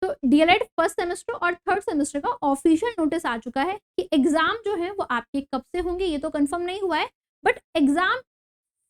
तो DElEd first semester और third semester का ऑफिशियल नोटिस आ चुका है कि एग्जाम जो है वो आपके कब से होंगे ये तो कंफर्म नहीं हुआ है, बट एग्जाम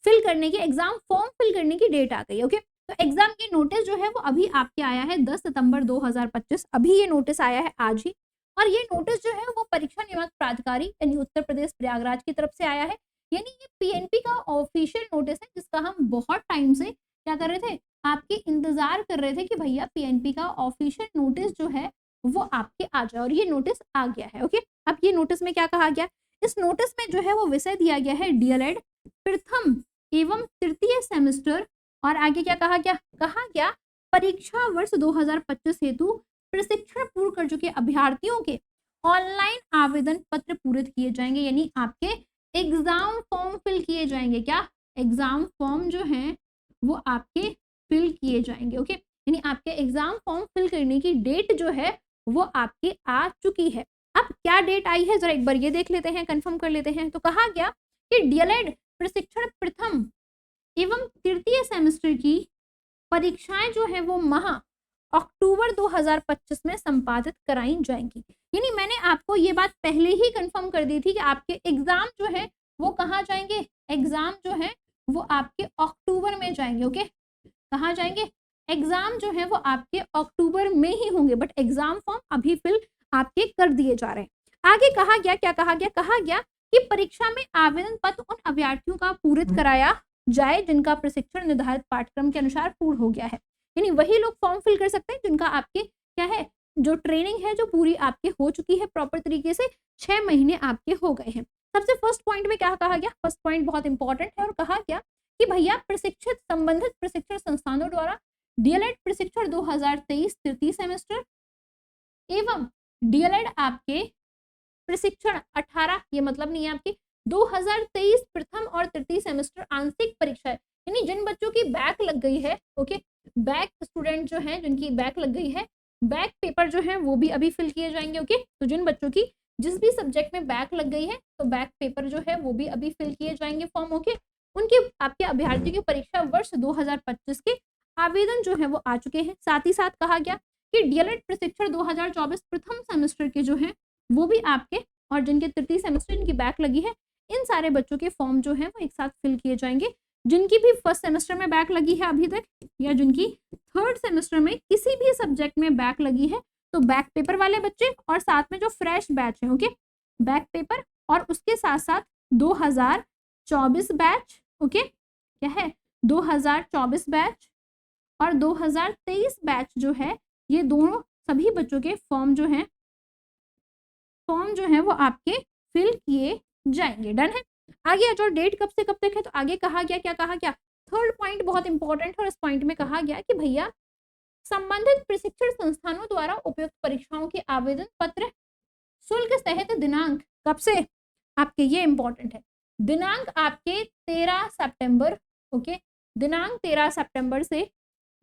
फिल करने की, एग्जाम फॉर्म फिल करने की डेट आ गई है। ओके, तो एग्जाम की नोटिस जो है वो अभी आपके आया है 10 सितंबर 2025, अभी ये नोटिस आया है आज ही। और ये नोटिस जो है वो परीक्षा नियामक प्राधिकारी यानी उत्तर प्रदेश प्रयागराज की तरफ से आया है। यानी ये पीएनपी का ऑफिशियल नोटिस है जिसका हम बहुत टाइम से क्या कर रहे थे, आपके इंतजार कर रहे थे कि भैया पीएनपी का ऑफिशियल नोटिस जो है वो आपके आ जाए, और ये नोटिस आ गया है। ओके, अब ये नोटिस में क्या कहा गया, इस नोटिस में जो है वो विषय दिया गया है डीएलएड प्रथम एवं तृतीय सेमेस्टर, और आगे क्या कहा गया परीक्षा वर्ष 2025 हेतु प्रशिक्षण पूर्ण कर चुके अभ्यर्थियों के ऑनलाइन आवेदन पत्र पूरित किए जाएंगे, यानी आपके एग्जाम फॉर्म फिल किए जाएंगे। क्या एग्जाम फॉर्म जो है वो आपके फिल किए जाएंगे। ओके, यानी आपके एग्जाम फॉर्म फिल करने की डेट जो है वो आपकी आ चुकी है। अब क्या डेट आई है जरा एक बार ये देख लेते हैं, कंफर्म कर लेते हैं। तो कहा गया कि डीएलएड प्रशिक्षण प्रथम एवं तृतीय सेमेस्टर की परीक्षाएं जो है वो माह अक्टूबर 2025 में संपादित कराई जाएंगी। यानी मैंने आपको ये बात पहले ही कंफर्म कर दी थी कि आपके एग्जाम जो है वो कहाँ जाएंगे, एग्जाम जो है वो आपके अक्टूबर में जाएंगे। ओके, कहाँ जाएंगे, एग्जाम जो है वो आपके अक्टूबर में ही होंगे, बट एग्जाम फॉर्म अभी फिल आपके कर दिए जा रहे हैं। आगे कहा गया, क्या कहा गया कि परीक्षा में आवेदन पत्र उन अभ्यर्थियों का पूरित कराया जाए जिनका प्रशिक्षण निर्धारित पाठ्यक्रम के अनुसार पूर्ण हो गया है। यानी वही लोग फॉर्म फिल कर सकते हैं जिनका आपके क्या है, जो ट्रेनिंग है जो पूरी आपके हो चुकी है प्रॉपर तरीके से, 6 महीने आपके हो गए हैं। सबसे फर्स्ट पॉइंट में क्या कहा गया, फर्स्ट पॉइंट बहुत इंपॉर्टेंट है, और कहा गया कि भैया प्रशिक्षित संबंधित प्रशिक्षण संस्थानों द्वारा डीएलएड प्रशिक्षण 2023 तृतीय सेमेस्टर एवं डीएलएड आपके प्रशिक्षण 18, ये मतलब नहीं है आपकी 2023 प्रथम और तृतीय सेमेस्टर आंशिक परीक्षा है, यानी जिन बच्चों की बैक लग गई है। ओके, बैक स्टूडेंट जो है जिनकी बैक लग गई है, बैक पेपर जो है वो भी अभी फिल किए जाएंगे। ओके, तो जिन बच्चों की जिस भी सब्जेक्ट में बैक लग गई है तो बैक पेपर जो है वो भी अभी फिल किए जाएंगे फॉर्म। ओके, उनके आपके अभ्यर्थी की परीक्षा वर्ष 2025 के आवेदन जो है वो आ चुके हैं। साथ ही साथ कहा गया कि डीएलएड प्रशिक्षण 2024 प्रथम सेमेस्टर के जो है वो भी आपके, और जिनके तृतीय सेमेस्टर इनकी बैक लगी है इन सारे बच्चों के फॉर्म जो है वो एक साथ फिल किए जाएंगे। जिनकी भी फर्स्ट सेमेस्टर में बैक लगी है अभी तक, या जिनकी थर्ड सेमेस्टर में किसी भी सब्जेक्ट में बैक लगी है, तो बैक पेपर वाले बच्चे और साथ में जो फ्रेश बैच है, ओके, बैक पेपर और उसके साथ साथ 2024 बैच, ओके, क्या है 2024 बैच और 2023 बैच जो है, ये दोनों सभी बच्चों के फॉर्म जो है वो आपके फिल किए जाएंगे। डन है। आगे जो डेट कब से कब तक है, तो आगे कहा गया, क्या कहा गया, थर्ड पॉइंट बहुत इंपॉर्टेंट है, और इस पॉइंट में कहा गया कि भैया संबंधित प्रशिक्षण संस्थानों द्वारा उपयुक्त परीक्षाओं के आवेदन पत्र शुल्क सहित दिनांक कब से आपके, ये इंपॉर्टेंट है, दिनांक आपके 13 सितंबर, ओके, दिनांक 13 सितंबर से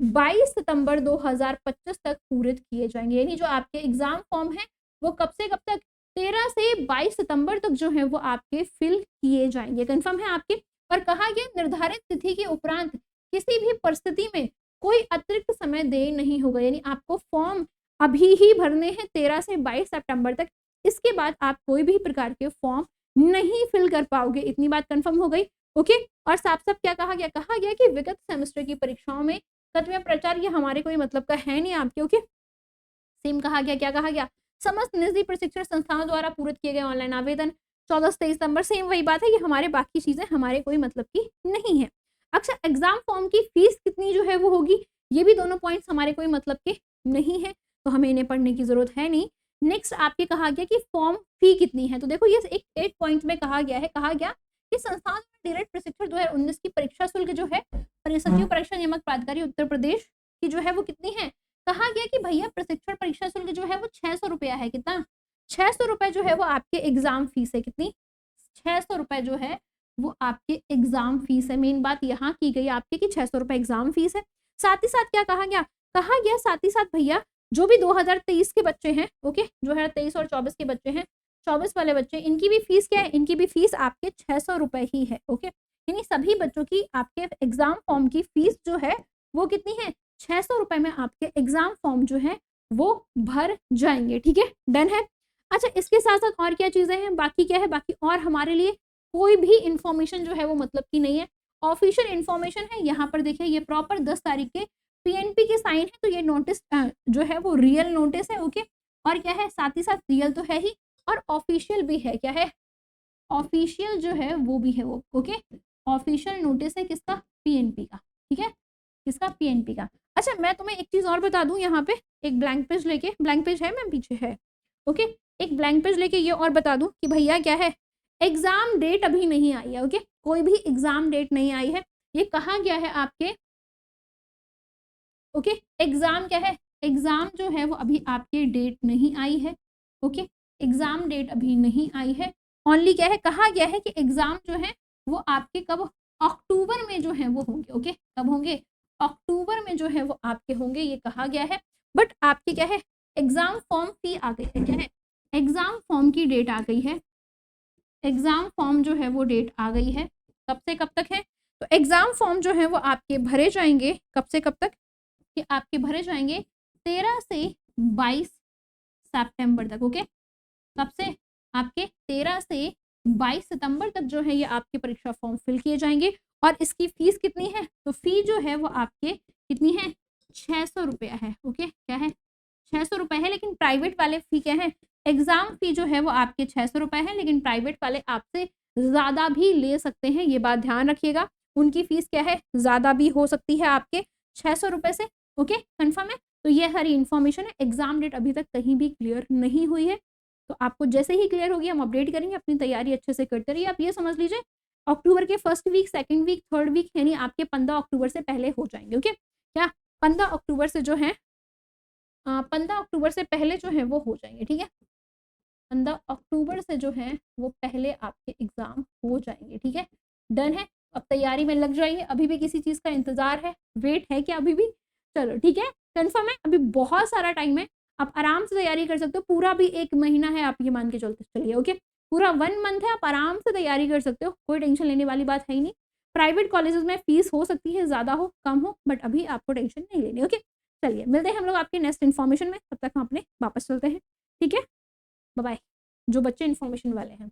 22 सितंबर 2025 तक पूरित किए जाएंगे। यानी जो आपके एग्जाम फॉर्म है वो कब से कब तक, 13 से 22 सितंबर तक जो है वो आपके फिल किए जाएंगे। कंफर्म है आपके। और कहा गया निर्धारित तिथि के उपरांत किसी भी परिस्थिति में कोई अतिरिक्त समय देय नहीं होगा, यानी आपको फॉर्म अभी ही भरने हैं 13 से 22 सितंबर तक, इसके बाद आप कोई भी प्रकार के फॉर्म नहीं फिल कर पाओगे। इतनी बात कंफर्म हो गई। ओके, और साफ साफ क्या कहा गया कि विगत सेमेस्टर की परीक्षाओं में कथ्य प्रचार ये हमारे कोई मतलब का है नहीं आपके। ओके, सेम कहा गया, क्या कहा गया, समस्त निजी प्रशिक्षण संस्थानों द्वारा पूरित किए गए ऑनलाइन आवेदन 14 से 23 सितंबर, सेम वही बात है, ये हमारे बाकी चीजें हमारे कोई मतलब की नहीं है। अच्छा, एग्जाम फॉर्म की फीस कितनी जो है वो होगी, ये भी दोनों पॉइंट्स हमारे कोई मतलब के नहीं है, तो हमें इन्हें पढ़ने की जरूरत है नहीं। नेक्स्ट आपके कहा गया कि फॉर्म फी कितनी है, तो देखो ये एक पॉइंट में कहा गया कि संस्थान में डीएलएड प्रशिक्षण 2019 की परीक्षा शुल्क जो है सचिव परीक्षा नियामक प्राधिकारी उत्तर प्रदेश की जो है वो कितनी है, कहा गया कि भैया प्रशिक्षण परीक्षा शुल्क जो है वो 600 रुपया है। कितना, 600 रुपए जो है वो आपके एग्जाम फीस है। कितनी, 600 रुपए जो है वो आपके एग्जाम फीस है। मेन बात यहाँ की गई आपके कि 600 रुपए एग्जाम फीस है। साथ ही साथ क्या कहा गया साथ ही साथ भैया जो भी 2023 के बच्चे हैं, ओके, जो है 23 और 24 के बच्चे हैं, 24 वाले बच्चे, इनकी भी फीस क्या है, इनकी भी फीस आपके 600 रुपए ही है। ओके, यानी सभी बच्चों की आपके एग्जाम फॉर्म की फीस जो है वो कितनी है, 600 रुपए में आपके एग्जाम फॉर्म जो है वो भर जाएंगे। ठीक है, डन है। अच्छा, इसके साथ साथ और क्या चीजें हैं, बाकी क्या है, बाकी और हमारे लिए कोई भी इंफॉर्मेशन जो है वो मतलब की नहीं है, ऑफिशियल इंफॉर्मेशन है। यहाँ पर देखिए ये प्रॉपर 10 तारीख के पीएनपी के साइन है, तो ये नोटिस जो है वो रियल नोटिस है। ओके, और क्या है, साथ ही साथ रियल तो है ही और ऑफिशियल भी है। क्या है, ऑफिशियल जो है वो भी है वो। ओके, ऑफिशियल नोटिस है किसका, पीएनपी का। ठीक है, किसका, पीएनपी का। अच्छा, मैं तुम्हें एक चीज और बता दूं, यहाँ पे एक ब्लैंक पेज लेके, ब्लैंक पेज है मैम पीछे है। ओके, एक ब्लैंक पेज लेके ये और बता दूं कि भैया क्या है, एग्जाम डेट अभी नहीं आई है। ओके, कोई भी एग्जाम डेट नहीं आई है। ये कहाँ गया है आपके, ओके, एग्जाम क्या है, एग्जाम जो है वो अभी आपके डेट नहीं आई है। ओके, एग्जाम डेट अभी नहीं आई है। ओनली क्या है, कहा गया है कि एग्जाम जो है वो आपके कब, अक्टूबर में जो है वो होंगे। ओके, कब होंगे, अक्टूबर में जो है वो आपके होंगे, ये कहा गया है। बट आपके क्या है, एग्जाम फॉर्म फी आ गई है। क्या है, एग्जाम फॉर्म की डेट आ गई है। एग्जाम फॉर्म जो है वो डेट आ गई है, कब से कब तक है, तो एग्जाम फॉर्म जो है वो आपके भरे जाएंगे कब से कब तक, कि आपके भरे जाएंगे 13 से 22 सितंबर तक। ओके, कब से, आपके 13 से 22 सितंबर तक जो है ये आपके परीक्षा फॉर्म फिल किए जाएंगे। और इसकी फीस कितनी है, तो फी जो है वो आपके कितनी है, 600 रुपया है। ओके, क्या है, 600 रुपये है। लेकिन प्राइवेट वाले फी क्या है, एग्जाम फी जो है वो आपके 600 रुपये है, लेकिन प्राइवेट वाले आपसे ज्यादा भी ले सकते हैं, ये बात ध्यान रखिएगा। उनकी फीस क्या है, ज्यादा भी हो सकती है आपके 600 रुपये से। ओके, कंफर्म है। तो ये सारी इन्फॉर्मेशन है, एग्जाम डेट अभी तक कहीं भी क्लियर नहीं हुई है, तो आपको जैसे ही क्लियर होगी हम अपडेट करेंगे। अपनी तैयारी अच्छे से करते रहिए। आप ये समझ लीजिए अक्टूबर के first week, second week, third week, यानी आपके 15 अक्टूबर से पहले हो जाएंगे। ओके, क्या 15 अक्टूबर से जो है 15 अक्टूबर से पहले जो है वो हो जाएंगे। ठीक है, 15 अक्टूबर से जो है वो पहले आपके एग्जाम हो जाएंगे। ठीक है, डन है। अब तैयारी में लग जाइए, अभी भी किसी चीज का इंतजार है, वेट है क्या अभी भी, चलो ठीक है, कंफर्म है, अभी बहुत सारा टाइम है, आप आराम से तैयारी कर सकते हो। पूरा भी 1 महीना है, आप ये मान के चलते चलिए। ओके, पूरा 1 मंथ है, आप आराम से तैयारी कर सकते हो, कोई टेंशन लेने वाली बात है ही नहीं। प्राइवेट कॉलेजेस में फीस हो सकती है ज्यादा हो कम हो, बट अभी आपको टेंशन नहीं लेनी। ओके, चलिए मिलते हैं हम लोग आपके नेक्स्ट इन्फॉर्मेशन में, तब तक हम अपने वापस चलते हैं। ठीक है, बाय बाय, जो बच्चे इन्फॉर्मेशन वाले हैं।